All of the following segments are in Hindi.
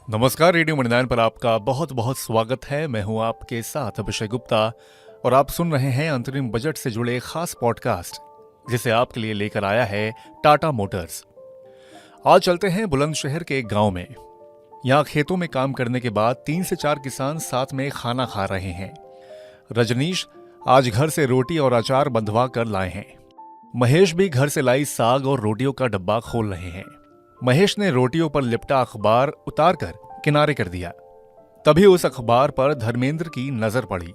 नमस्कार। रेडियो मणिनाइन पर आपका बहुत बहुत स्वागत है। मैं हूं आपके साथ अभिषेक गुप्ता और आप सुन रहे हैं अंतरिम बजट से जुड़े खास पॉडकास्ट जिसे आपके लिए लेकर आया है टाटा मोटर्स। आज चलते हैं बुलंदशहर के एक गांव में। यहां खेतों में काम करने के बाद 3 से 4 किसान साथ में खाना खा रहे हैं। रजनीश आज घर से रोटी और अचार बंधवा कर लाए हैं। महेश भी घर से लाई साग और रोटियों का डब्बा खोल रहे हैं। महेश ने रोटियों पर लिपटा अखबार उतारकर किनारे कर दिया। तभी उस अखबार पर धर्मेंद्र की नजर पड़ी।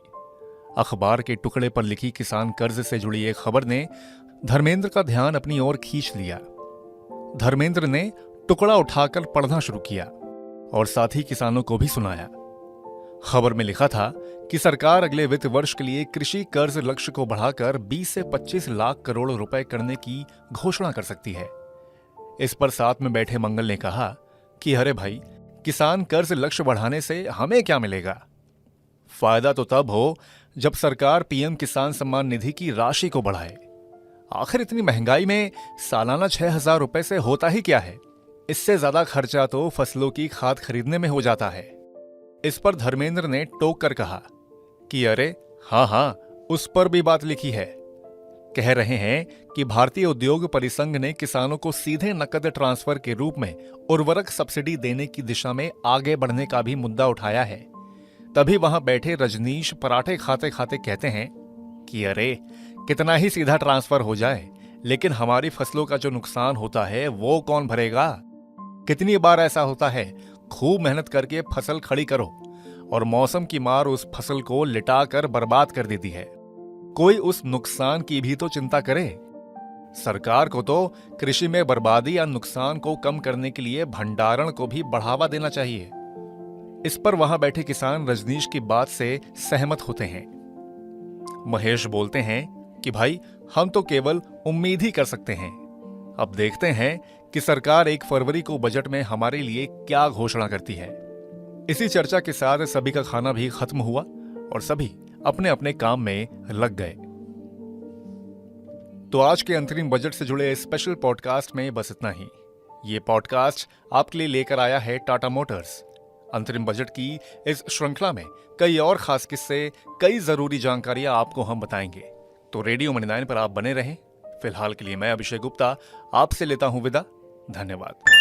अखबार के टुकड़े पर लिखी किसान कर्ज से जुड़ी एक खबर ने धर्मेंद्र का ध्यान अपनी ओर खींच लिया। धर्मेंद्र ने टुकड़ा उठाकर पढ़ना शुरू किया और साथ ही किसानों को भी सुनाया। खबर में लिखा था कि सरकार अगले वित्त वर्ष के लिए कृषि कर्ज लक्ष्य को बढ़ाकर 20 से 25 लाख करोड़ रुपए करने की घोषणा कर सकती है। इस पर साथ में बैठे मंगल ने कहा कि अरे भाई, किसान कर्ज लक्ष्य बढ़ाने से हमें क्या मिलेगा? फायदा तो तब हो जब सरकार पीएम किसान सम्मान निधि की राशि को बढ़ाए। आखिर इतनी महंगाई में सालाना 6,000 रुपए से होता ही क्या है? इससे ज्यादा खर्चा तो फसलों की खाद खरीदने में हो जाता है। इस पर धर्मेंद्र ने टोक कर कहा कि अरे हाँ, उस पर भी बात लिखी है। कह रहे हैं कि भारतीय उद्योग परिसंघ ने किसानों को सीधे नकद ट्रांसफर के रूप में उर्वरक सब्सिडी देने की दिशा में आगे बढ़ने का भी मुद्दा उठाया है। तभी वहां बैठे रजनीश पराठे खाते खाते कहते हैं कि अरे कितना ही सीधा ट्रांसफर हो जाए, लेकिन हमारी फसलों का जो नुकसान होता है वो कौन भरेगा? कितनी बार ऐसा होता है, खूब मेहनत करके फसल खड़ी करो और मौसम की मार उस फसल को लिटा कर बर्बाद कर देती है। कोई उस नुकसान की भी तो चिंता करे। सरकार को तो कृषि में बर्बादी या नुकसान को कम करने के लिए भंडारण को भी बढ़ावा देना चाहिए। इस पर वहां बैठे किसान रजनीश की बात से सहमत होते हैं। महेश बोलते हैं कि भाई, हम तो केवल उम्मीद ही कर सकते हैं। अब देखते हैं कि सरकार 1 फरवरी को बजट में हमारे लिए क्या घोषणा करती है। इसी चर्चा के साथ सभी का खाना भी खत्म हुआ और सभी अपने अपने काम में लग गए। तो आज के अंतरिम बजट से जुड़े स्पेशल पॉडकास्ट में बस इतना ही। ये पॉडकास्ट आपके लिए लेकर आया है टाटा मोटर्स। अंतरिम बजट की इस श्रृंखला में कई और खास किस्से, कई जरूरी जानकारियां आपको हम बताएंगे। तो रेडियो मणिनाइन पर आप बने रहें। फिलहाल के लिए मैं अभिषेक गुप्ता आपसे लेता हूं विदा। धन्यवाद।